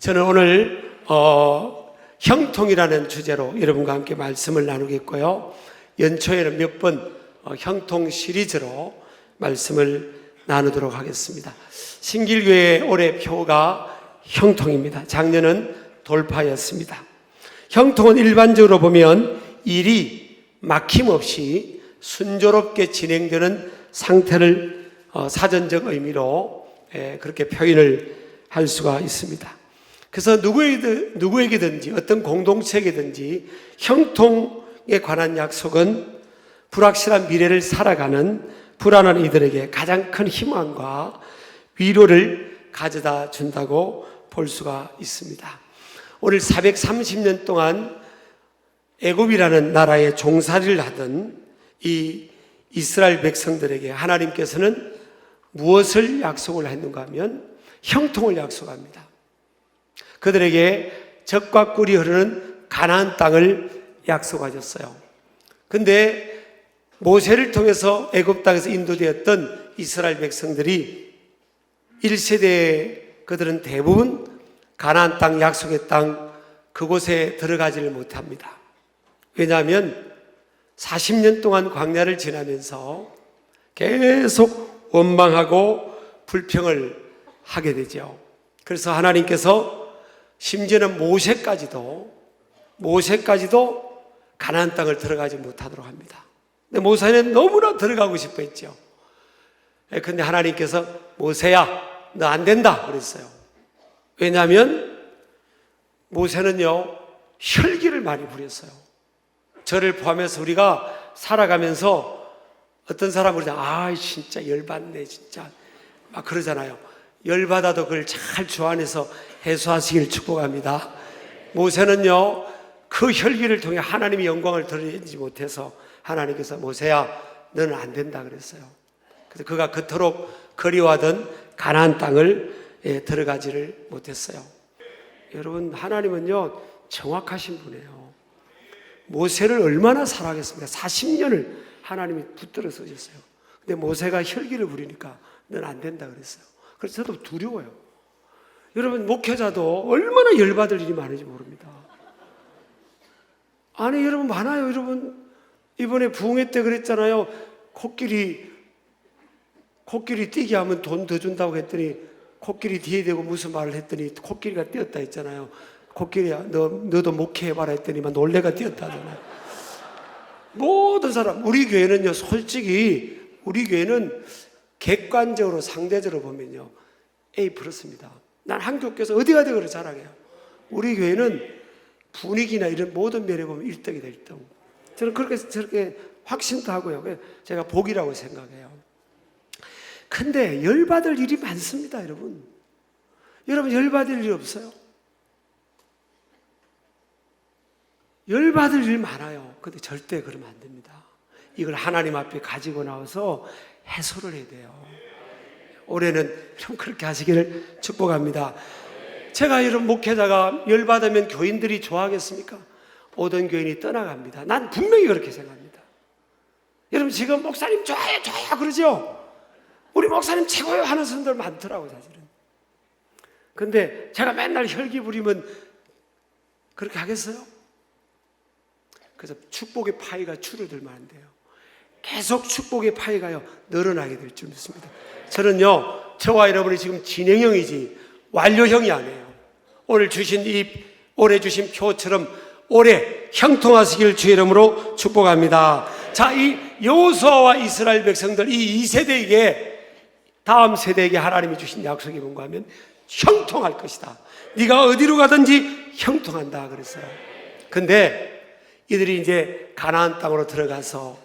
저는 오늘 형통이라는 주제로 여러분과 함께 말씀을 나누겠고요. 연초에는 몇 번 형통 시리즈로 말씀을 나누도록 하겠습니다. 신길교회 올해 표가 형통입니다. 작년은 돌파였습니다. 형통은 일반적으로 보면 일이 막힘없이 순조롭게 진행되는 상태를 사전적 의미로 그렇게 표현을 할 수가 있습니다. 그래서 누구에게든지 어떤 공동체에게든지 형통에 관한 약속은 불확실한 미래를 살아가는 불안한 이들에게 가장 큰 희망과 위로를 가져다 준다고 볼 수가 있습니다. 오늘 430년 동안 애굽이라는 나라에 종살이를 하던 이 이스라엘 백성들에게 하나님께서는 무엇을 약속을 했는가 하면 형통을 약속합니다. 그들에게 젖과 꿀이 흐르는 가나안 땅을 약속하셨어요. 근데 모세를 통해서 애굽 땅에서 인도되었던 이스라엘 백성들이 1세대에 그들은 대부분 가나안 땅, 약속의 땅 그곳에 들어가지를 못합니다. 왜냐하면 40년 동안 광야를 지나면서 계속 원망하고 불평을 하게 되죠. 그래서 하나님께서 심지어는 모세까지도 가나안 땅을 들어가지 못하도록 합니다. 근데 모세는 너무나 들어가고 싶어 했죠. 근데 하나님께서 모세야, 너 안 된다 그랬어요. 왜냐하면 모세는요 혈기를 많이 부렸어요. 저를 포함해서 우리가 살아가면서 어떤 사람은 진짜 열받네 진짜 막 그러잖아요. 열받아도 그걸 잘 주안해서 해소하시길 축복합니다. 모세는요 그 혈기를 통해 하나님의 영광을 드러내지 못해서 하나님께서 모세야 너는 안 된다 그랬어요. 그래서 그가 그토록 그리워하던 가나안 땅을 들어가지를 못했어요. 여러분 하나님은요 정확하신 분이에요. 모세를 얼마나 사랑했습니까? 40년을 하나님이 붙들어 서셨어요. 근데 모세가 혈기를 부리니까 넌 안 된다 그랬어요. 그래서 저도 두려워요. 여러분 목회자도 얼마나 열받을 일이 많은지 모릅니다. 아니 여러분 많아요. 여러분 이번에 부흥회 때 그랬잖아요. 코끼리 뛰게 하면 돈 더 준다고 했더니 코끼리 뒤에 대고 무슨 말을 했더니 코끼리가 뛰었다 했잖아요. 코끼리야 너도 목회해봐라 했더니 막 놀래가 뛰었다 하잖아요. 모든 사람 우리 교회는요 솔직히 우리 교회는 객관적으로 상대적으로 보면요 A 플러스입니다. 난 한국교회에서 어디 가도 그렇게 자랑해요. 우리 교회는 분위기나 이런 모든 면에 보면 1등이다 1등. 저는 저렇게 확신도 하고요. 제가 복이라고 생각해요. 근데 열받을 일이 많습니다, 여러분. 여러분 열받을 일이 없어요? 열받을 일이 많아요. 근데 절대 그러면 안 됩니다. 이걸 하나님 앞에 가지고 나와서 해소를 해야 돼요. 올해는 좀 그렇게 하시기를 축복합니다. 제가 이런 목회자가 열받으면 교인들이 좋아하겠습니까? 오던 교인이 떠나갑니다. 난 분명히 그렇게 생각합니다. 여러분 지금 목사님 좋아요 그러죠? 우리 목사님 최고요 하는 사람들 많더라고요 사실은. 근데 제가 맨날 혈기 부리면 그렇게 하겠어요? 그래서 축복의 파이가 줄어들면 안 돼요. 계속 축복의 파이가요 늘어나게 될 줄 믿습니다. 저는요 저와 여러분이 지금 진행형이지 완료형이 아니에요. 올해 주신 표처럼 올해 형통하시길 주의 이름으로 축복합니다. 자, 이 여호수아와 이스라엘 백성들 이 2세대에게 다음 세대에게 하나님이 주신 약속이 뭔가 하면 형통할 것이다. 네가 어디로 가든지 형통한다 그랬어요. 근데 이들이 이제 가나안 땅으로 들어가서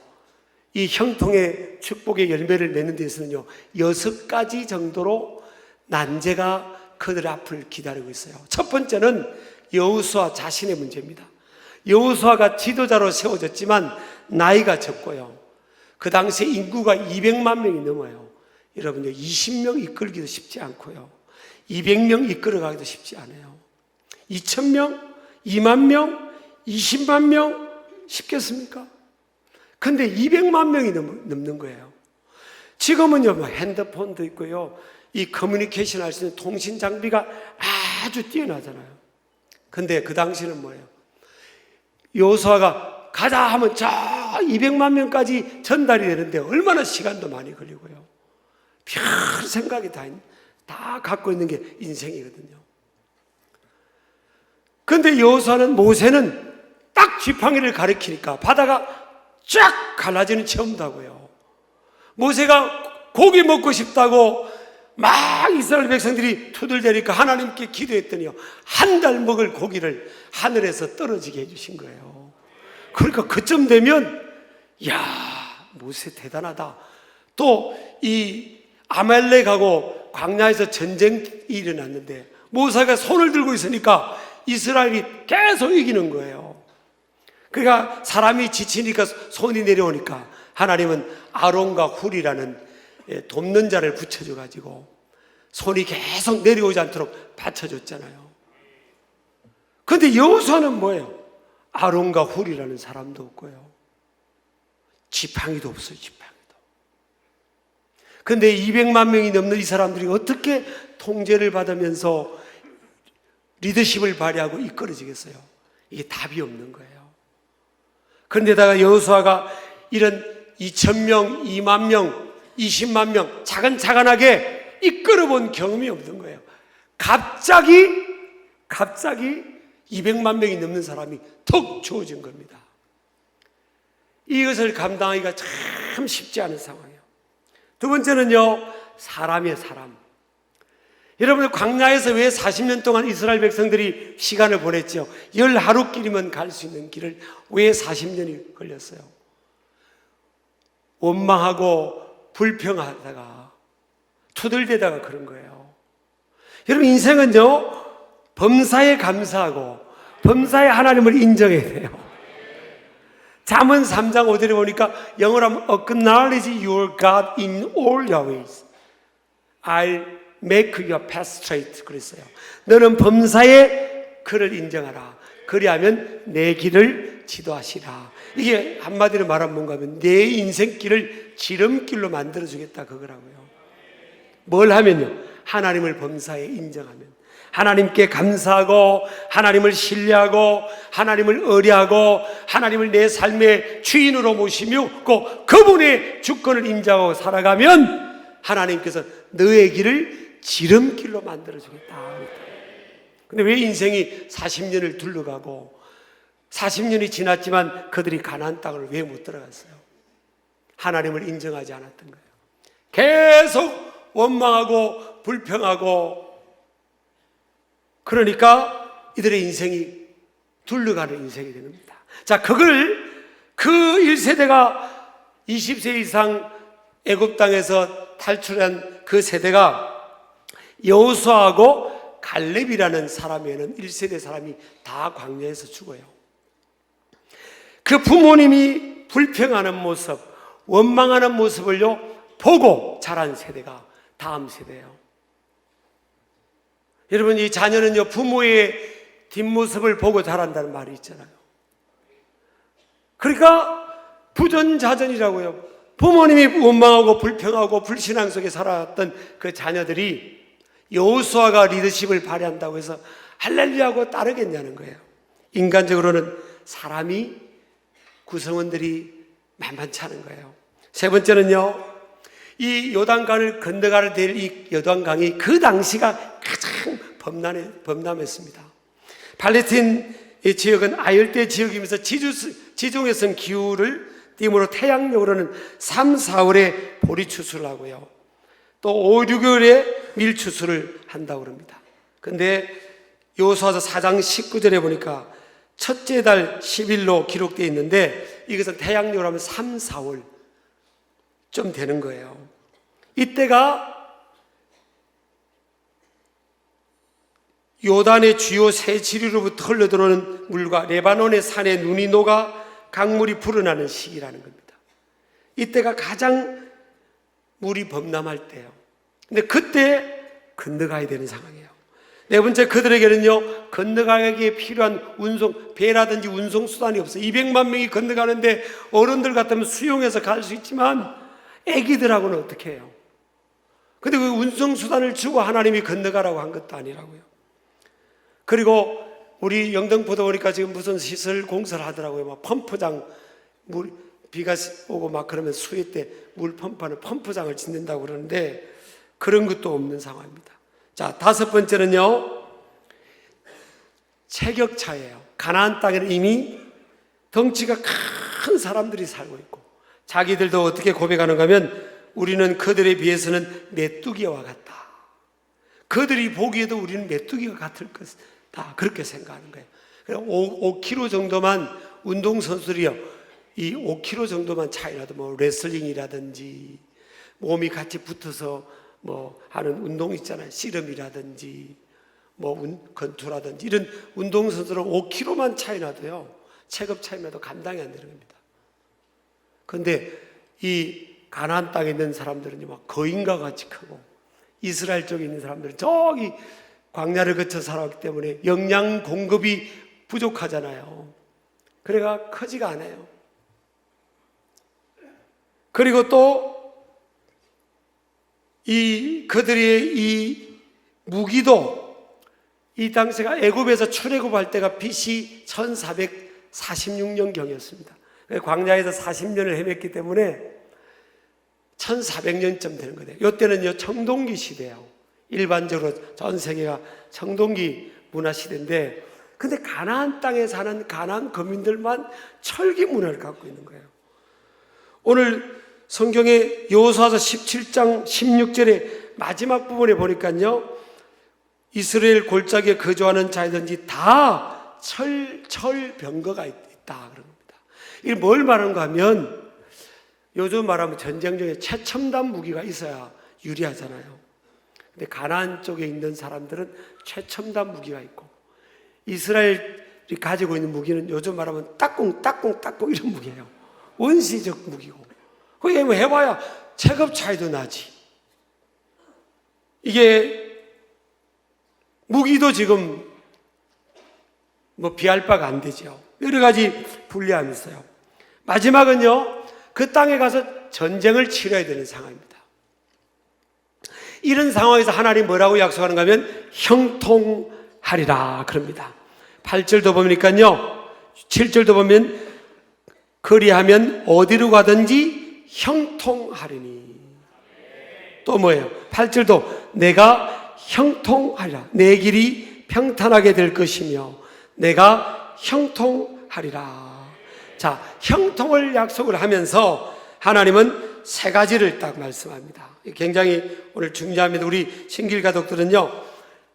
이 형통의 축복의 열매를 맺는 데 있어서는요 6가지 정도로 난제가 그들 앞을 기다리고 있어요. 첫 번째는 여호수아 자신의 문제입니다. 여호수아가 지도자로 세워졌지만 나이가 적고요 그 당시에 인구가 200만 명이 넘어요. 여러분요 20명 이끌기도 쉽지 않고요 200명 이끌어가기도 쉽지 않아요. 2,000명, 2만 명, 20만 명 쉽겠습니까? 근데 200만 명이 넘는 거예요. 지금은요 핸드폰도 있고요 이 커뮤니케이션 할 수 있는 통신 장비가 아주 뛰어나잖아요. 근데 그 당시는 뭐예요? 여호수아가 가자 하면 저 200만 명까지 전달이 되는데 얼마나 시간도 많이 걸리고요. 별 생각이 다 갖고 있는 게 인생이거든요. 근데 여호수아는 모세는 딱 지팡이를 가리키니까 바다가 쫙 갈라지는 체험도 하고요. 모세가 고기 먹고 싶다고 막 이스라엘 백성들이 투덜대니까 하나님께 기도했더니요, 한 달 먹을 고기를 하늘에서 떨어지게 해주신 거예요. 그러니까 그쯤 되면 야, 모세 대단하다. 또 이 아말렉하고 광야에서 전쟁이 일어났는데 모세가 손을 들고 있으니까 이스라엘이 계속 이기는 거예요. 그러니까 사람이 지치니까 손이 내려오니까 하나님은 아론과 훌이라는 돕는 자를 붙여줘 가지고 손이 계속 내려오지 않도록 받쳐줬잖아요. 그런데 여호수아는 뭐예요? 아론과 훌이라는 사람도 없고요, 지팡이도 없어요. 지팡이도. 그런데 200만 명이 넘는 이 사람들이 어떻게 통제를 받으면서 리더십을 발휘하고 이끌어지겠어요? 이게 답이 없는 거예요. 그런데다가 여호수아가 이런 2,000명, 2만 명, 20만 명 차근차근하게 이끌어본 경험이 없는 거예요. 갑자기 200만 명이 넘는 사람이 턱 주어진 겁니다. 이것을 감당하기가 참 쉽지 않은 상황이에요. 두 번째는요, 사람이에요. 사람. 여러분, 광야에서 왜 40년 동안 이스라엘 백성들이 시간을 보냈죠? 10하루길이면 갈 수 있는 길을 왜 40년이 걸렸어요? 원망하고 불평하다가 투덜대다가 그런 거예요. 여러분, 인생은요, 범사에 감사하고 범사에 하나님을 인정해야 돼요. 잠언 3장 5절에 보니까 영어로 하면 acknowledge your God in all your ways. I'll make your path straight. 그랬어요. 너는 범사에 그를 인정하라. 그리하면 내 길을 지도하시라. 이게 한마디로 말하면 뭔가 하면 내 인생길을 지름길로 만들어주겠다 그거라고요. 뭘 하면요? 하나님을 범사에 인정하면, 하나님께 감사하고 하나님을 신뢰하고 하나님을 의뢰하고 하나님을 내 삶의 주인으로 모시며 그분의 주권을 인정하고 살아가면 하나님께서 너의 길을 지름길로 만들어주겠다. 근데 왜 인생이 40년을 둘러가고 40년이 지났지만 그들이 가나안 땅을 왜 못 들어갔어요? 하나님을 인정하지 않았던 거예요. 계속 원망하고 불평하고, 그러니까 이들의 인생이 둘러가는 인생이 되는 겁니다. 자, 그 1세대가 20세 이상 애굽 땅에서 탈출한 그 세대가 여호수아하고 갈렙이라는 사람에는 1세대 사람이 다 광야에서 죽어요. 그 부모님이 불평하는 모습, 원망하는 모습을요 보고 자란 세대가 다음 세대예요. 여러분, 이 자녀는요 부모의 뒷모습을 보고 자란다는 말이 있잖아요. 그러니까 부전자전이라고요. 부모님이 원망하고 불평하고 불신앙 속에 살아왔던 그 자녀들이 여호수아가 리더십을 발휘한다고 해서 할렐루야하고 따르겠냐는 거예요. 인간적으로는 사람이, 구성원들이 만만치 않은 거예요. 세 번째는요, 이 요단강을 건너가야 될 이 요단강이 그 당시가 가장 범람했습니다. 팔레스틴 지역은 아열대 지역이면서 지중해성 기후를 띠므로 태양력으로는 3, 4월에 보리 추수를 하고요, 또 5, 6월에 밀 추수를 한다고 합니다. 그런데 여호수아서 4장 19절에 보니까 첫째 달 10일로 기록되어 있는데 이것은 태양력으로 하면 3, 4월 좀 되는 거예요. 이때가 요단의 주요 세 지류로부터 흘러들어오는 물과 레바논의 산에 눈이 녹아 강물이 불어나는 시기라는 겁니다. 이때가 가장 물이 범람할 때예요. 근데 그때 건너가야 되는 상황이에요. 네 번째, 그들에게는요 건너가기에 필요한 배라든지 운송수단이 없어요. 200만 명이 건너가는데 어른들 같으면 수용해서 갈 수 있지만 애기들하고는 어떻게 해요? 근데 그 운송수단을 주고 하나님이 건너가라고 한 것도 아니라고요. 그리고 우리 영등포도 보니까 지금 무슨 시설 공사를 하더라고요. 막 펌프장, 비가 오고 막 그러면 수해 때 물 펌프하는 펌프장을 짓는다고 그러는데 그런 것도 없는 상황입니다. 자, 다섯 번째는요, 체격차예요. 가나안 땅에는 이미 덩치가 큰 사람들이 살고 있고, 자기들도 어떻게 고백하는가 하면 우리는 그들에 비해서는 메뚜기와 같다. 그들이 보기에도 우리는 메뚜기와 같을 것이다. 그렇게 생각하는 거예요. 5kg 정도만 운동선수들이요, 이 5kg 정도만 차이라도 뭐 레슬링이라든지 몸이 같이 붙어서 뭐 하는 운동 있잖아요. 씨름이라든지 뭐 권투라든지 이런 운동선수들은 5kg만 차이 나도요, 체급 차이 나도 감당이 안 되는 겁니다. 그런데 이 가나안 땅에 있는 사람들은 막 거인과 같이 크고, 이스라엘 쪽에 있는 사람들은 저기 광야를 거쳐 살아왔기 때문에 영양 공급이 부족하잖아요. 그래가 크지가 않아요. 그리고 또 그들의 이 무기도, 이 당시가 애굽에서 출애굽할 때가 BC 1446년경이었습니다. 광야에서 40년을 헤맸기 때문에 1400년쯤 되는 거예요. 이때는요, 청동기 시대예요. 일반적으로 전 세계가 청동기 문화 시대인데, 근데 가나안 땅에 사는 가나안 거민들만 철기 문화를 갖고 있는 거예요. 오늘 성경의 여호수아서 17장 16절의 마지막 부분에 보니까요, 이스라엘 골짜기에 거주하는 자이든지 다 철병거가 있다 그런 겁니다. 이게 뭘 말하는가 하면, 요즘 말하면 전쟁 중에 최첨단 무기가 있어야 유리하잖아요. 근데 가나안 쪽에 있는 사람들은 최첨단 무기가 있고, 이스라엘이 가지고 있는 무기는 요즘 말하면 따꿍 이런 무기예요. 원시적 무기고, 그게 뭐 해봐야 체급 차이도 나지. 이게 무기도 지금 뭐 비할 바가 안 되죠. 여러 가지 불리함이 있어요. 마지막은요, 그 땅에 가서 전쟁을 치러야 되는 상황입니다. 이런 상황에서 하나님 뭐라고 약속하는가 하면 형통하리라 그럽니다. 8절도 보니까요, 7절도 보면 그리하면 어디로 가든지 형통하리니. 또 뭐예요? 8절도 내가 형통하리라, 내 길이 평탄하게 될 것이며 내가 형통하리라. 자, 형통을 약속을 하면서 하나님은 세 가지를 딱 말씀합니다. 굉장히 오늘 중요합니다. 우리 신길 가족들은요,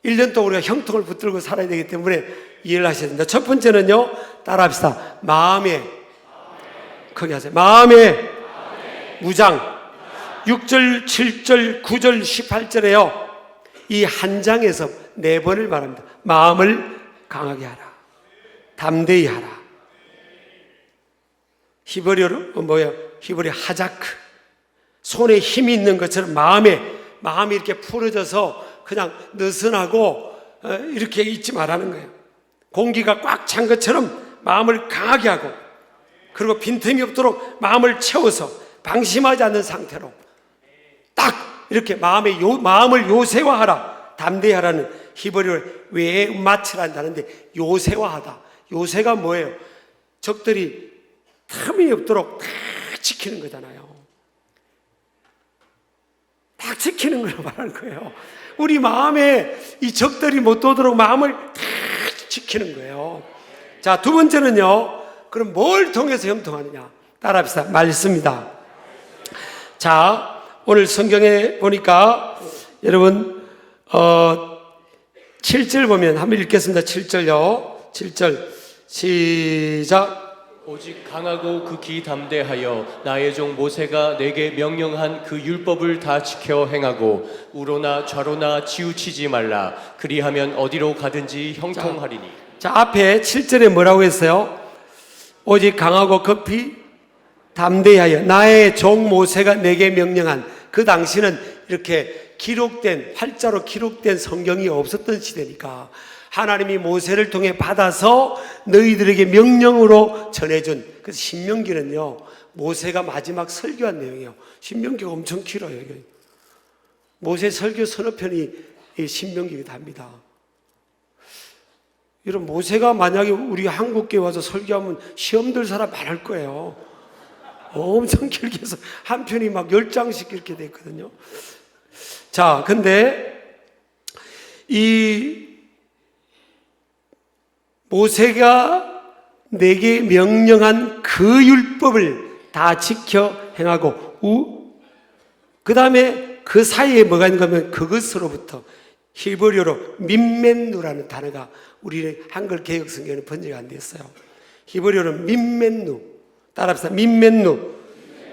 1년 동안 우리가 형통을 붙들고 살아야 되기 때문에 이해를 하셔야 됩니다. 첫 번째는요, 따라합시다. 마음에, 크게 하세요. 마음에 무장. 6절, 7절, 9절, 18절에요, 이 한 장에서 4번을 말합니다. 마음을 강하게 하라, 담대히 하라. 히브리어로 히브리 하자크, 손에 힘이 있는 것처럼 마음이 이렇게 풀어져서 그냥 느슨하고 이렇게 있지 말라는 거예요. 공기가 꽉 찬 것처럼 마음을 강하게 하고, 그리고 빈틈이 없도록 마음을 채워서 방심하지 않는 상태로 딱 이렇게 마음을 요새화하라, 담대히 하라는 히브리어 외에 마치라는 단어인데, 요새화하다. 요새가 뭐예요? 적들이 틈이 없도록 다 지키는 거잖아요. 딱 지키는 걸 말하는 거예요. 우리 마음에 이 적들이 못 오도록 마음을 다 지키는 거예요. 자, 두 번째는요, 그럼 뭘 통해서 형통하느냐? 따라합시다. 말씀이다. 자, 오늘 성경에 보니까 여러분 7절 보면 한번 읽겠습니다. 7절요. 7절 시작. 오직 강하고 극히 담대하여 나의 종 모세가 내게 명령한 그 율법을 다 지켜 행하고 우로나 좌로나 치우치지 말라. 그리하면 어디로 가든지 형통하리니. 자, 앞에 7절에 뭐라고 했어요? 오직 강하고 급히 담대하여 나의 종 모세가 내게 명령한. 그 당시는 이렇게 기록된, 활자로 기록된 성경이 없었던 시대니까 하나님이 모세를 통해 받아서 너희들에게 명령으로 전해준, 그래서 신명기는요, 모세가 마지막 설교한 내용이에요. 신명기가 엄청 길어요. 모세 설교 서너 편이 이 신명기이기도 합니다. 이런 모세가 만약에 우리 한국에 와서 설교하면 시험 들 사람 많을 거예요. 엄청 길게 해서 한 편이 막 10장씩 이렇게 돼 있거든요. 자, 근데 이 모세가 내게 명령한 그 율법을 다 지켜 행하고 그 다음에 그 사이에 뭐가 있는가 하면 그것으로부터 히브리어로 민멘누라는 단어가 우리 한글 개역 성경에는 번역이 안 됐어요. 히브리어로 민멘누, 따라합시다. 민멘누.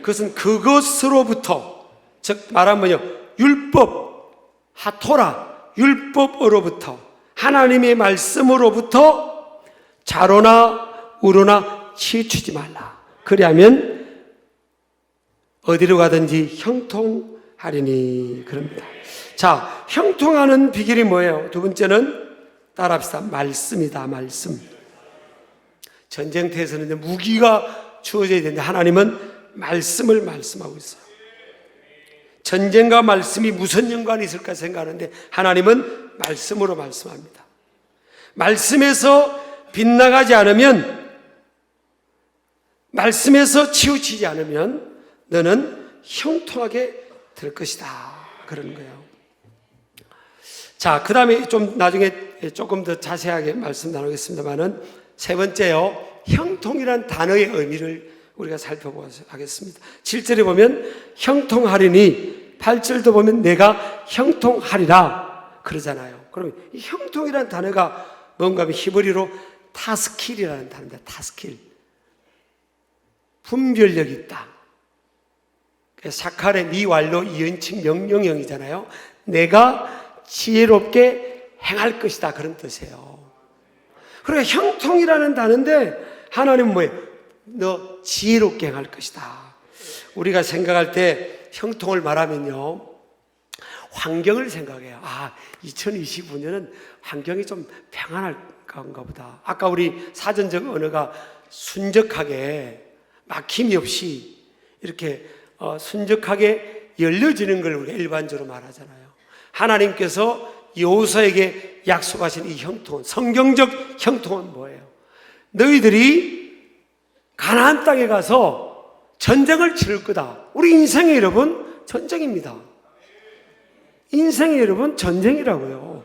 그것은 그것으로부터, 즉 말하면 뭐요? 율법, 하토라, 율법으로부터, 하나님의 말씀으로부터 좌로나 우로나 치우치지 말라. 그리하면 어디로 가든지 형통하리니. 그럽니다. 자, 형통하는 비결이 뭐예요? 두 번째는 따라합시다. 말씀이다. 말씀. 전쟁터에서는 이제 무기가 주어져야 되는데 하나님은 말씀을 말씀하고 있어요. 전쟁과 말씀이 무슨 연관이 있을까 생각하는데 하나님은 말씀으로 말씀합니다. 말씀에서 빗나가지 않으면, 말씀에서 치우치지 않으면 너는 형통하게 될 것이다. 그러는 거예요. 자, 그 다음에 좀 나중에 조금 더 자세하게 말씀 나누겠습니다만은 세 번째요. 형통이란 단어의 의미를 우리가 살펴보겠습니다. 7절에 보면 형통하리니, 8절도 보면 내가 형통하리라 그러잖아요. 그러면 이 형통이란 단어가 뭔가 하면 히브리로 타스킬이라는 단어입니다. 타스킬. 분별력이 있다. 사칼의 미완료 이언칭 명령형이잖아요. 내가 지혜롭게 행할 것이다. 그런 뜻이에요. 그러니까 형통이라는 단어인데 하나님은 뭐예요? 너 지혜롭게 행할 것이다. 우리가 생각할 때 형통을 말하면요, 환경을 생각해요. 아, 2025년은 환경이 좀 평안할까 보다. 아까 우리 사전적 언어가 순적하게 막힘이 없이 이렇게 순적하게 열려지는 걸 우리가 일반적으로 말하잖아요. 하나님께서 여호수아에게 약속하신 이 형통은, 성경적 형통은 뭐예요? 너희들이 가나안 땅에 가서 전쟁을 치를 거다. 우리 인생의 여러분 전쟁입니다. 인생의 여러분 전쟁이라고요.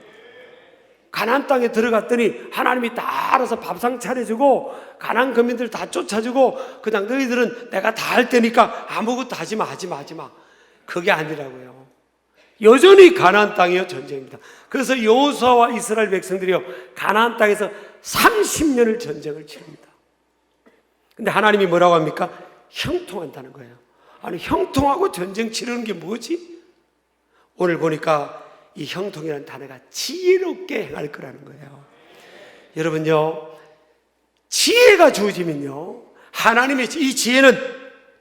가나안 땅에 들어갔더니 하나님이 다 알아서 밥상 차려주고 가나안 거민들 다 쫓아주고 그냥 너희들은 내가 다 할 테니까 아무것도 하지 마. 그게 아니라고요. 여전히 가나안 땅이요 전쟁입니다. 그래서 여호수아와 이스라엘 백성들이요 가나안 땅에서 30년을 전쟁을 치릅니다. 근데 하나님이 뭐라고 합니까? 형통한다는 거예요. 아니, 형통하고 전쟁 치르는 게 뭐지? 오늘 보니까 이 형통이라는 단어가 지혜롭게 행할 거라는 거예요. 여러분요, 지혜가 주어지면요, 하나님의 이 지혜는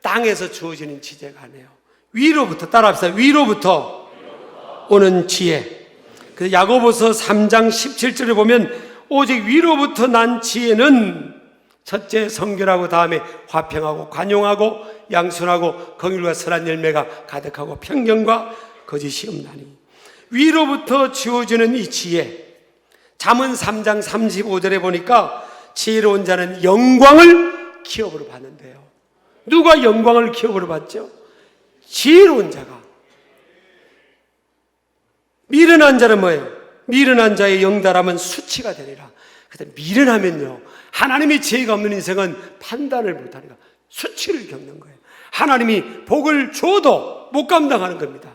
땅에서 주어지는 지혜가 아니에요. 위로부터, 따라합시다. 위로부터 오는 지혜. 그래서 야고보서 3장 17절에 보면 오직 위로부터 난 지혜는 첫째 성결하고 다음에 화평하고 관용하고 양순하고 긍휼과 선한 열매가 가득하고 편견과 거짓이 없나니. 위로부터 주어지는 이 지혜. 잠언 3장 35절에 보니까 지혜로운 자는 영광을 기업으로 받는데요. 누가 영광을 기업으로 받죠? 지혜로운 자가. 미련한 자는 뭐예요? 미련한 자의 영달함은 수치가 되리라. 그래서 미련하면요, 하나님의 지혜가 없는 인생은 판단을 못하니까 수치를 겪는 거예요. 하나님이 복을 줘도 못 감당하는 겁니다.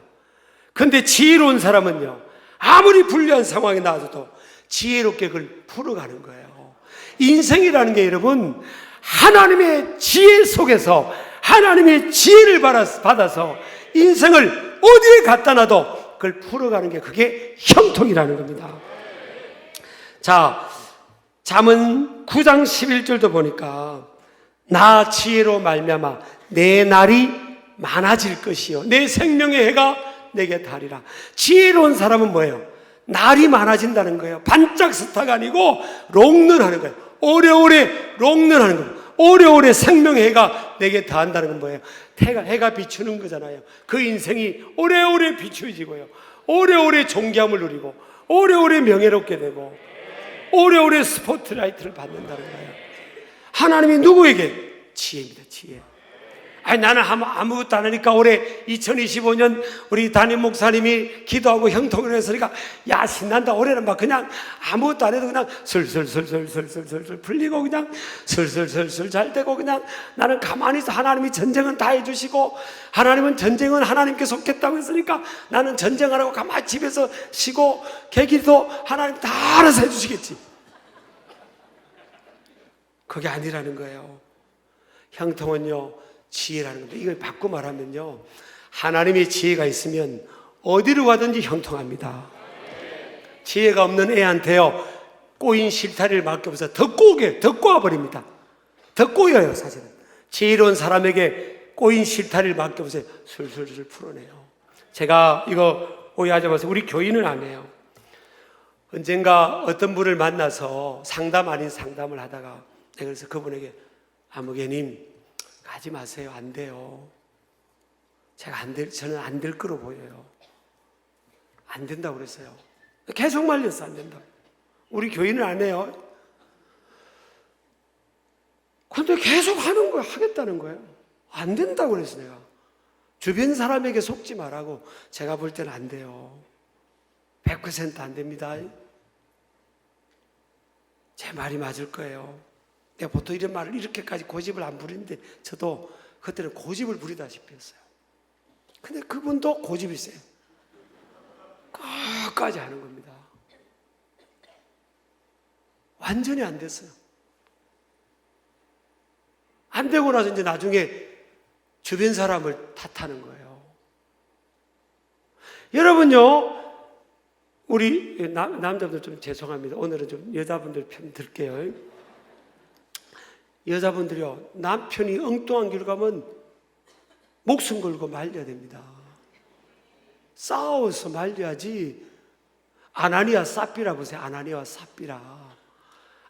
그런데 지혜로운 사람은요, 아무리 불리한 상황이 나와도 지혜롭게 그걸 풀어가는 거예요. 인생이라는 게 여러분, 하나님의 지혜 속에서 하나님의 지혜를 받아서 인생을 어디에 갖다 놔도 그걸 풀어가는 게 그게 형통이라는 겁니다. 자, 잠언 9장 11절도 보니까 나 지혜로 말미암아 내 날이 많아질 것이요 내 생명의 해가 내게 다리라. 지혜로운 사람은 뭐예요? 날이 많아진다는 거예요. 반짝 스타가 아니고 롱런하는 거예요. 오래오래 롱런하는 거예요. 오래오래 생명의 해가 내게 다한다는 건 뭐예요? 해가 비추는 거잖아요. 그 인생이 오래오래 비추어지고요, 오래오래 존귀함을 누리고 오래오래 명예롭게 되고 오래오래 스포트라이트를 받는다는 거예요. 하나님이 누구에게? 지혜입니다. 지혜. 아니 나는 아무것도 안 하니까 올해 2025년 우리 담임 목사님이 기도하고 형통을 했으니까 야 신난다. 올해는 막 그냥 아무것도 안 해도 그냥 슬슬슬슬슬슬슬 풀리고 그냥 슬슬슬슬 잘 되고 그냥 나는 가만히 있어. 하나님이 전쟁은 다 해주시고 하나님은 전쟁은 하나님께 속했다고 했으니까 나는 전쟁 안 하고 가만히 집에서 쉬고 계기도 하나님 다 알아서 해주시겠지. 그게 아니라는 거예요. 형통은요 지혜라는 겁니다. 이걸 바꿔 말하면요 하나님의 지혜가 있으면 어디로 가든지 형통합니다. 지혜가 없는 애한테요 꼬인 실타리를 맡겨보세요. 더 꼬아버립니다. 더 꼬여요. 사실은 지혜로운 사람에게 꼬인 실타리를 맡겨보세요. 술술술 풀어내요. 제가 이거 오해하지 마세요. 우리 교인은 안 해요. 언젠가 어떤 분을 만나서 상담 아닌 상담을 하다가 그래서 그분에게 아무개님 가지 마세요. 안 돼요. 저는 안 될 거로 보여요. 안 된다고 그랬어요. 계속 말렸어. 안 된다고. 우리 교인은 안 해요. 근데 계속 하는 거야. 하겠다는 거예요. 안 된다고 그랬어 내가. 주변 사람에게 속지 말라고. 제가 볼 때는 안 돼요. 100% 안 됩니다. 제 말이 맞을 거예요. 내가 보통 이런 말을 이렇게까지 고집을 안 부리는데 저도 그때는 고집을 부리다시피 했어요. 근데 그분도 고집이 세요. 끝까지 하는 겁니다. 완전히 안 됐어요. 안 되고 나서 이제 나중에 주변 사람을 탓하는 거예요. 여러분요, 우리 남자분들 좀 죄송합니다. 오늘은 좀 여자분들 편 들게요. 여자분들이요, 남편이 엉뚱한 길 가면 목숨 걸고 말려야 됩니다. 싸워서 말려야지. 아나니아 삽비라 보세요. 아나니아와 삽비라.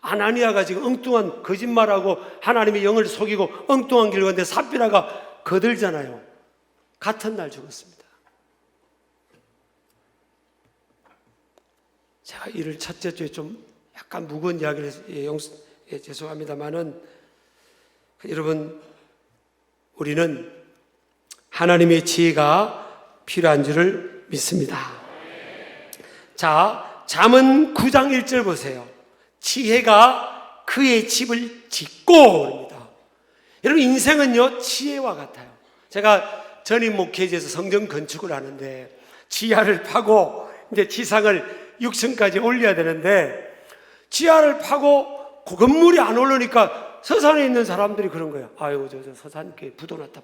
아나니아가 지금 엉뚱한 거짓말하고 하나님의 영을 속이고 엉뚱한 길 가는데 삽비라가 거들잖아요. 같은 날 죽었습니다. 제가 이를 첫째 주에 좀 약간 무거운 이야기를 해서 죄송합니다만은 여러분 우리는 하나님의 지혜가 필요한 줄을 믿습니다. 자, 잠언 9장 1절 보세요. 지혜가 그의 집을 짓고 그럽니다. 여러분 인생은요 지혜와 같아요. 제가 전임 목회지에서 성전 건축을 하는데 지하를 파고 이제 지상을 6층까지 올려야 되는데 지하를 파고 그 건물이 안 오르니까 서산에 있는 사람들이 그런 거예요. 아이고 저 서산교회 부도났다.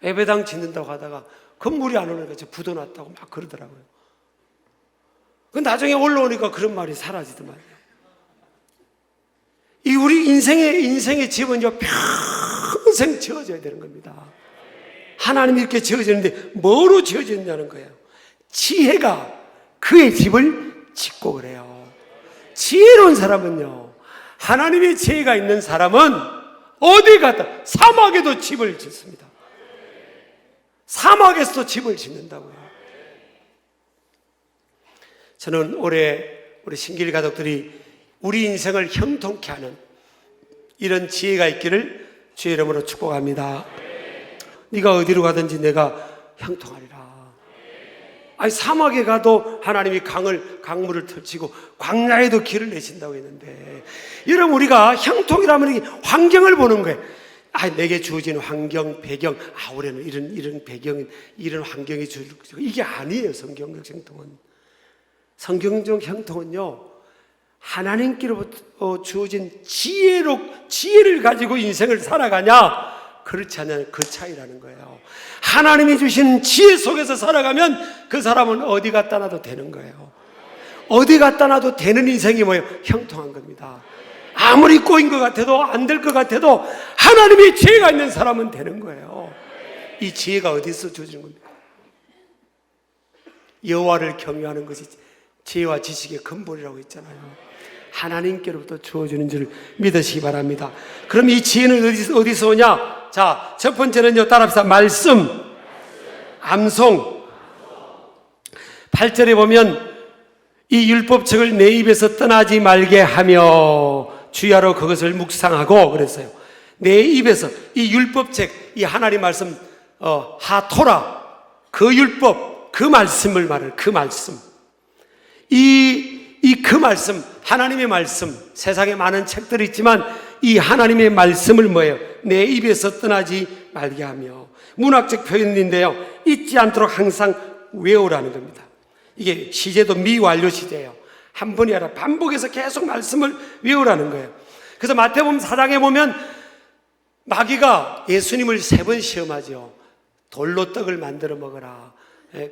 예배당 짓는다고 하다가 건물이 안 오르니까 저 부도났다고 막 그러더라고요. 그 나중에 올라오니까 그런 말이 사라지더만요. 이 우리 인생의 집은요 평생 지어져야 되는 겁니다. 하나님이 이렇게 지어지는데 뭐로 지어졌냐는 거예요. 지혜가 그의 집을 짓고 그래요. 지혜로운 사람은요 하나님의 지혜가 있는 사람은 어디 갔다 사막에도 집을 짓습니다. 사막에서도 집을 짓는다고요. 저는 올해 우리 신길 가족들이 우리 인생을 형통케 하는 이런 지혜가 있기를 주의 이름으로 축복합니다. 네가 어디로 가든지 내가 형통하리라. 아니 사막에 가도 하나님이 강물을 펼치고 광야에도 길을 내신다고 했는데 여러분 우리가 형통이라면 이게 환경을 보는 거예요. 내게 주어진 환경, 배경, 올해는 이런 배경, 이런 환경이 주어지고 이게 아니에요. 성경적 형통은. 성경적 형통은요 하나님께로부터 주어진 지혜를 가지고 인생을 살아가냐 그렇지 않냐는 그 차이라는 거예요. 하나님이 주신 지혜 속에서 살아가면 그 사람은 어디 갖다 놔도 되는 거예요. 어디 갖다 놔도 되는 인생이 뭐예요? 형통한 겁니다. 아무리 꼬인 것 같아도 안 될 것 같아도 하나님의 지혜가 있는 사람은 되는 거예요. 이 지혜가 어디서 주어지는 겁니까? 여호와를 경외하는 것이 지혜와 지식의 근본이라고 했잖아요. 하나님께로부터 주어지는 줄 믿으시기 바랍니다. 그럼 이 지혜는 어디서 오냐? 자, 첫 번째는요, 따라합시다. 말씀, 암송. 8절에 보면 이 율법책을 내 입에서 떠나지 말게 하며 주야로 그것을 묵상하고 그랬어요. 내 입에서 이 율법책, 이 하나님 말씀, 하토라, 그 율법, 그 말씀을 말해요. 그 말씀. 그 말씀, 하나님의 말씀, 세상에 많은 책들이 있지만 이 하나님의 말씀을 뭐예요? 내 입에서 떠나지 말게 하며. 문학적 표현인데요, 잊지 않도록 항상 외우라는 겁니다. 이게 시제도 미완료 시제예요. 한 번이 아니라 반복해서 계속 말씀을 외우라는 거예요. 그래서 마태복음 4장에 보면 마귀가 예수님을 3번 시험하죠. 돌로 떡을 만들어 먹어라.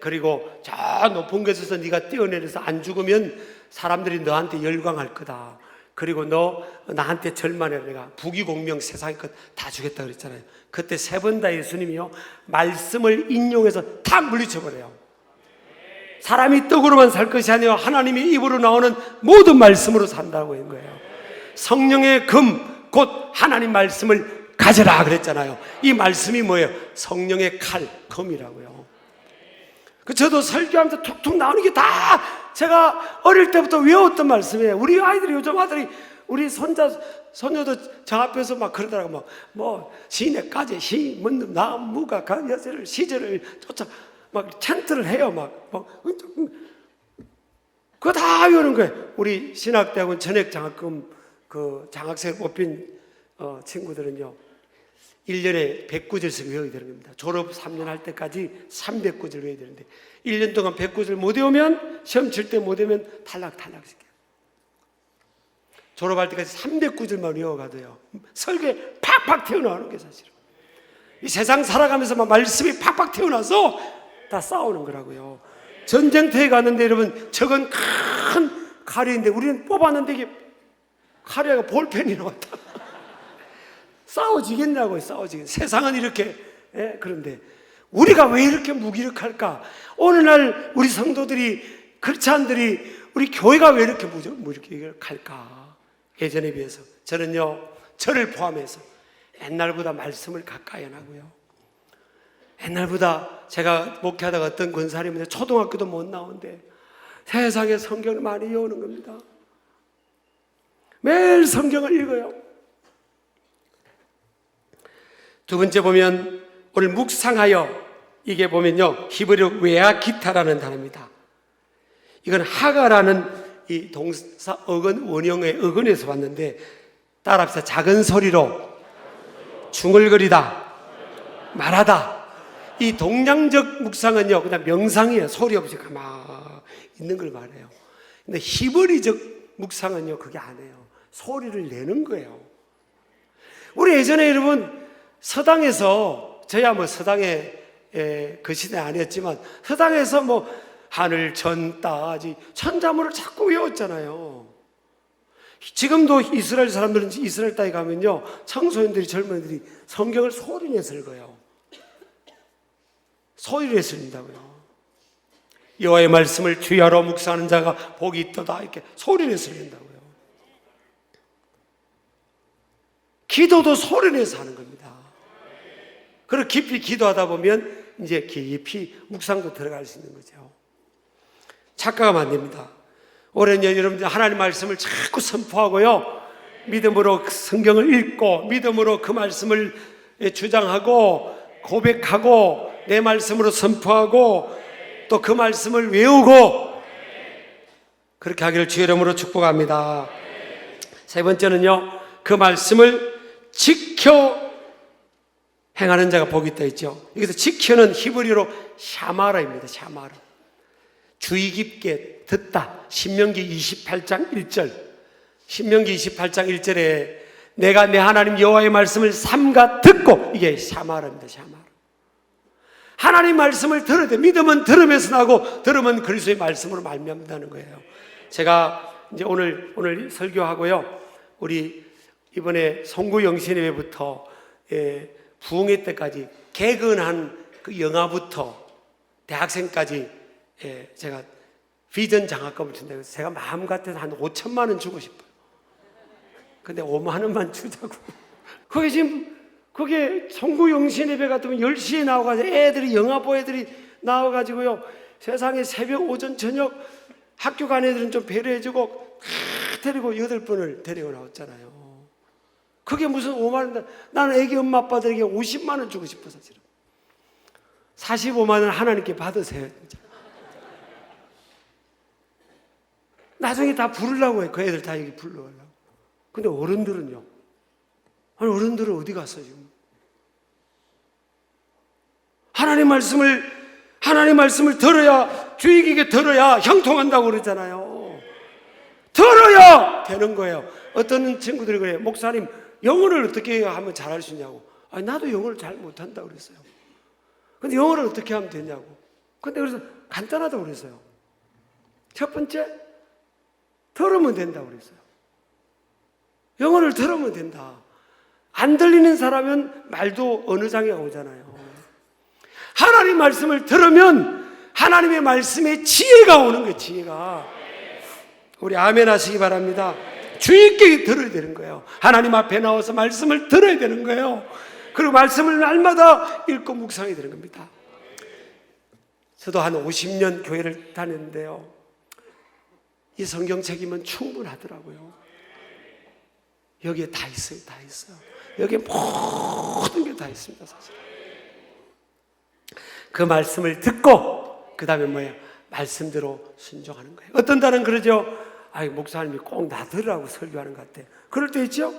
그리고 저 높은 곳에서 네가 뛰어내려서 안 죽으면 사람들이 너한테 열광할 거다. 그리고 너 나한테 절만해라. 내가 부귀공명 세상의 것 다 주겠다 그랬잖아요. 그때 3번 다 예수님이요 말씀을 인용해서 다 물리쳐버려요. 사람이 떡으로만 살 것이 아니라 하나님의 입으로 나오는 모든 말씀으로 산다고 한 거예요. 성령의 금 곧 하나님 말씀을 가져라 그랬잖아요. 이 말씀이 뭐예요? 성령의 칼, 금이라고요. 저도 설교하면서 툭툭 나오는 게 다 제가 어릴 때부터 외웠던 말씀이에요. 우리 아이들이, 요즘 아들이, 우리 손녀도 저 앞에서 막 그러더라고. 시내까지 나무가 여세를 시절을 쫓아 막 찬트를 해요. 그거 다 외우는 거예요. 우리 신학대학원 전액 장학금 장학생 뽑힌 친구들은요 1년에 100구절씩 외워야 되는 겁니다. 졸업 3년 할 때까지 300구절 외워야 되는데 1년 동안 100구절 못 외우면 시험 칠 때 못 외우면 탈락시켜요. 졸업할 때까지 300구절만 외워가도요 설교에 팍팍 튀어나오는 게 사실은 이 세상 살아가면서 막 말씀이 팍팍 튀어나와서 다 싸우는 거라고요. 전쟁터에 갔는데 여러분 적은 큰 칼인데 우리는 뽑았는데 이게 칼이 아니라 볼펜이 나왔다. 싸워지겠냐고요. 세상은 이렇게. 그런데 우리가 왜 이렇게 무기력할까? 오늘날 우리 성도들이, 크리스찬들이, 우리 교회가 왜 이렇게 무기력할까? 예전에 비해서 저는요 저를 포함해서 옛날보다 말씀을 가까이 안 하고요, 옛날보다 제가 목회하다가 어떤 권사님인데 초등학교도 못 나오는데 세상에 성경을 많이 외우는 겁니다. 매일 성경을 읽어요. 두 번째 보면 오늘 묵상하여, 이게 보면요 히브리어 외아기타라는 단어입니다. 이건 하가라는 이 동사 어근 원형의 어근에서 왔는데 따라합시다. 작은 소리로 중얼거리다, 말하다. 이 동양적 묵상은요 그냥 명상이에요. 소리 없이 가만히 있는 걸 말해요. 근데 히브리적 묵상은요 그게 아니에요. 소리를 내는 거예요. 우리 예전에 여러분 서당에서, 저야 서당에 그 시대 아니었지만 서당에서 하늘 전 따지 천자문을 자꾸 외웠잖아요. 지금도 이스라엘 사람들은 이스라엘 땅에 가면요 청소년들이, 젊은이들이 성경을 소리내서 읽어요. 소리를 내서 읽는다고요. 여호와의 말씀을 주야로 묵상하는 자가 복이 있도다, 이렇게 소리내서 읽는다고요. 기도도 소리내서 하는 겁니다. 그리고 깊이 기도하다 보면 이제 깊이 묵상도 들어갈 수 있는 거죠. 착각하면 안 됩니다. 올해는 여러분들 하나님 말씀을 자꾸 선포하고요, 믿음으로 성경을 읽고 믿음으로 그 말씀을 주장하고 고백하고 내 말씀으로 선포하고 또 그 말씀을 외우고 그렇게 하기를 주의 이름으로 축복합니다. 세 번째는요, 그 말씀을 지켜 행하는 자가 복이 있다 했죠. 여기서 지켜는 히브리어로 샤마라입니다. 샤마라. 주의 깊게 듣다. 신명기 28장 1절. 신명기 28장 1절에 내가 내 하나님 여호와의 말씀을 삼가 듣고, 이게 샤마라입니다. 샤마라. 하나님 말씀을 들어야 돼. 믿음은 들음에서 나고 들음은 그리스도의 말씀으로 말미암는다는 거예요. 제가 이제 오늘 설교하고요, 우리 이번에 송구영신회부터 부흥회 때까지 개근한 그 영화부터 대학생까지 제가 비전 장학금을 준다고 해서 제가 마음 같아서 한 5천만 원 주고 싶어요. 근데 5만 원만 주자고. 그게 지금 그게 송구영신예배 같으면 10시에 나와가지고 애들이 영화 보 애들이 나와가지고요 세상에 새벽 오전 저녁 학교 간 애들은 좀 배려해주고 데리고 8번을 데리고 나왔잖아요. 그게 무슨 5만 원? 나는 애기 엄마 아빠들에게 50만 원 주고 싶어 사실은. 45만 원 하나님께 받으세요 진짜. 나중에 다 부르려고 해. 그 애들 다 여기 불러오려고. 근데 어른들은요? 아니 어른들은 어디 갔어 지금? 하나님 말씀을 들어야, 주의 깊게 들어야 형통한다고 그러잖아요. 들어야 되는 거예요. 어떤 친구들이 그래요. 목사님, 영어를 어떻게 하면 잘할 수 있냐고. 아니, 나도 영어를 잘 못한다고 그랬어요. 근데 영어를 어떻게 하면 되냐고. 근데 그래서 간단하다고 그랬어요. 첫 번째, 들으면 된다고 그랬어요. 영어를 들으면 된다. 안 들리는 사람은 말도 어느 장에 오잖아요. 하나님 말씀을 들으면 하나님의 말씀에 지혜가 오는 거예요. 지혜가. 우리 아멘 하시기 바랍니다. 주의 깊게 들어야 되는 거예요. 하나님 앞에 나와서 말씀을 들어야 되는 거예요. 그리고 말씀을 날마다 읽고 묵상해야 되는 겁니다. 저도 한 50년 교회를 다녔는데요, 이 성경 책임은 충분하더라고요. 여기에 다 있어요. 다 있어요. 여기에 모든 게 다 있습니다. 사실 그 말씀을 듣고 그 다음에 뭐예요? 말씀대로 순종하는 거예요. 어떤 달은 그러죠. 아이, 목사님이 꼭 나 들으라고 설교하는 것 같아. 그럴 때 있죠?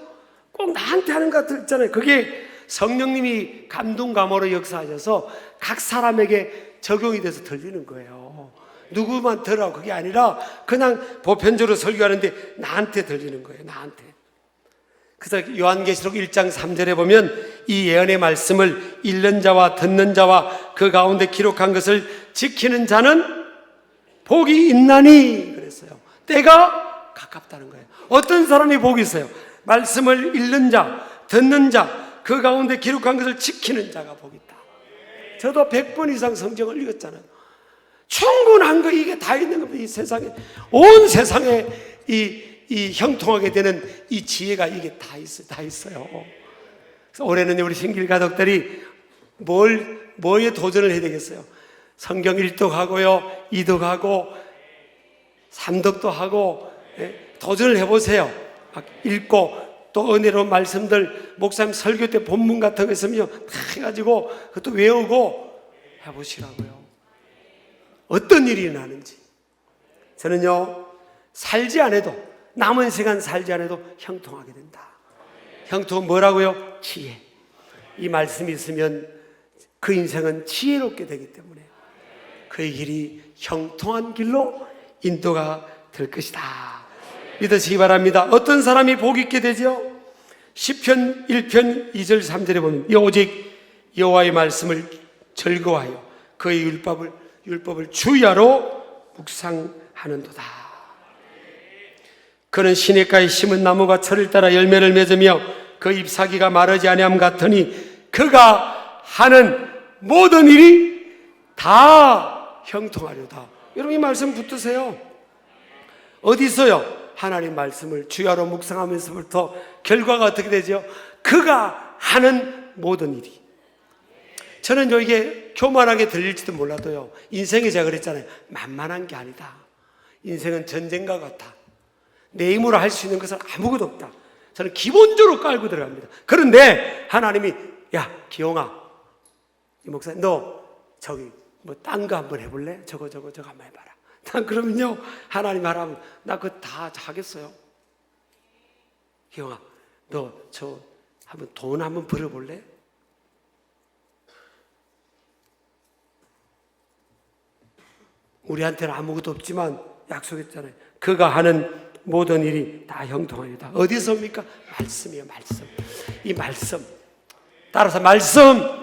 꼭 나한테 하는 것 같잖아요. 그게 성령님이 감동감으로 역사하셔서 각 사람에게 적용이 돼서 들리는 거예요. 누구만 들으라고 그게 아니라 그냥 보편적으로 설교하는데 나한테 들리는 거예요. 나한테. 그래서 요한계시록 1장 3절에 보면 이 예언의 말씀을 읽는 자와 듣는 자와 그 가운데 기록한 것을 지키는 자는 복이 있나니 그랬어요. 때가 가깝다는 거예요. 어떤 사람이 복이 있어요? 말씀을 읽는 자, 듣는 자, 그 가운데 기록한 것을 지키는 자가 복이 있다. 저도 100번 이상 성경을 읽었잖아요. 충분한 거 이게 다 있는 겁니다. 이 세상에, 온 세상에 이 형통하게 되는 이 지혜가 이게 다 있어요. 다 있어요. 그래서 올해는 우리 신길 가족들이 뭐에 도전을 해야 되겠어요? 성경 1독 하고요, 2독 하고, 3독도 하고, 도전을 해보세요. 막 읽고, 또 은혜로운 말씀들, 목사님 설교 때 본문 같은 거 있으면 다 해가지고 그것도 외우고 해보시라고요. 어떤 일이 일어나는지. 저는요, 살지 않아도, 남은 시간 살지 않아도 형통하게 된다. 형통은 뭐라고요? 지혜. 이 말씀이 있으면 그 인생은 지혜롭게 되기 때문에 그의 길이 형통한 길로 인도가 될 것이다. 믿으시기 바랍니다. 어떤 사람이 복 있게 되죠? 시편 1편 2절 3절에 보면 오직 여호와의 말씀을 즐거워하여 그의 율법을 주야로 묵상하는도다. 그는 시냇가에 심은 나무가 철을 따라 열매를 맺으며 그 잎사귀가 마르지 아니함 같으니 그가 하는 모든 일이 다 형통하려다. 여러분, 이 말씀 붙드세요. 어디서요? 하나님 말씀을 주야로 묵상하면서부터 결과가 어떻게 되죠? 그가 하는 모든 일이. 저는 이게 교만하게 들릴지도 몰라도요, 인생이 제가 그랬잖아요. 만만한 게 아니다. 인생은 전쟁과 같아. 내 힘으로 할 수 있는 것은 아무것도 없다. 저는 기본적으로 깔고 들어갑니다. 그런데 하나님이, 야, 기용아, 이 목사님, 너 저기 뭐 딴 거 한번 해볼래? 저거 한번 해봐라. 난 그러면요, 하나님 하라면 나 그거 다 하겠어요. 기용아, 너 저 한번 돈 한번 벌어볼래? 우리한테는 아무것도 없지만 약속했잖아요. 그가 하는 모든 일이 다 형통하리다. 어디서입니까? 말씀이에요. 말씀. 이 말씀. 따라서 말씀.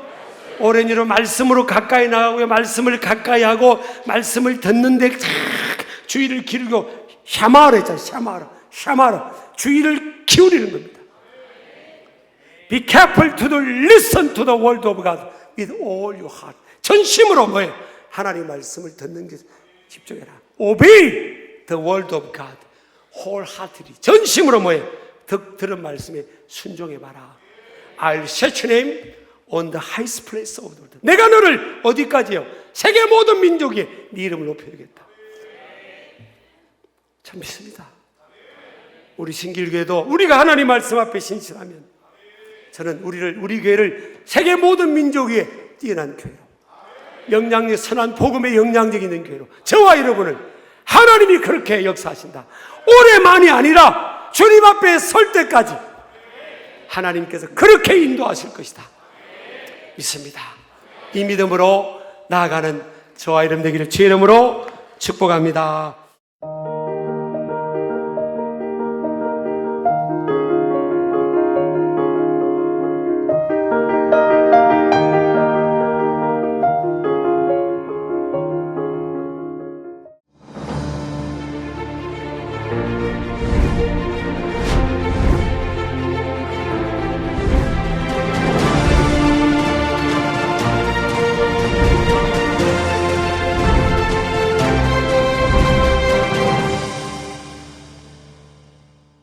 오랜 일로 말씀으로 가까이 나가고요, 말씀을 가까이 하고 말씀을 듣는데 주의를 기울이고 샤마라 했잖아요. 샤마라. 주의를 기울이는 겁니다. Be careful to listen to the word of God with all your heart. 전심으로 뭐예요? 하나님 말씀을 듣는 게 집중해라. Obey the word of God wholeheartedly. 전심으로 뭐예요? 들은 말씀에 순종해봐라. I'll set your name on the highest place of the world. 내가 너를 어디까지요? 세계 모든 민족에 네 이름을 높여주겠다. 참 믿습니다. 우리 신길교회도 우리가 하나님 말씀 앞에 신실하면 저는 우리 교회를 세계 모든 민족 위에 뛰어난 교회로, 영향력, 선한 복음의 영향력 있는 교회로 저와 여러분을 하나님이 그렇게 역사하신다. 올해만이 아니라 주님 앞에 설 때까지 하나님께서 그렇게 인도하실 것이다. 믿습니다. 이 믿음으로 나아가는 저와 여러분 되기를 주의 이름으로 축복합니다.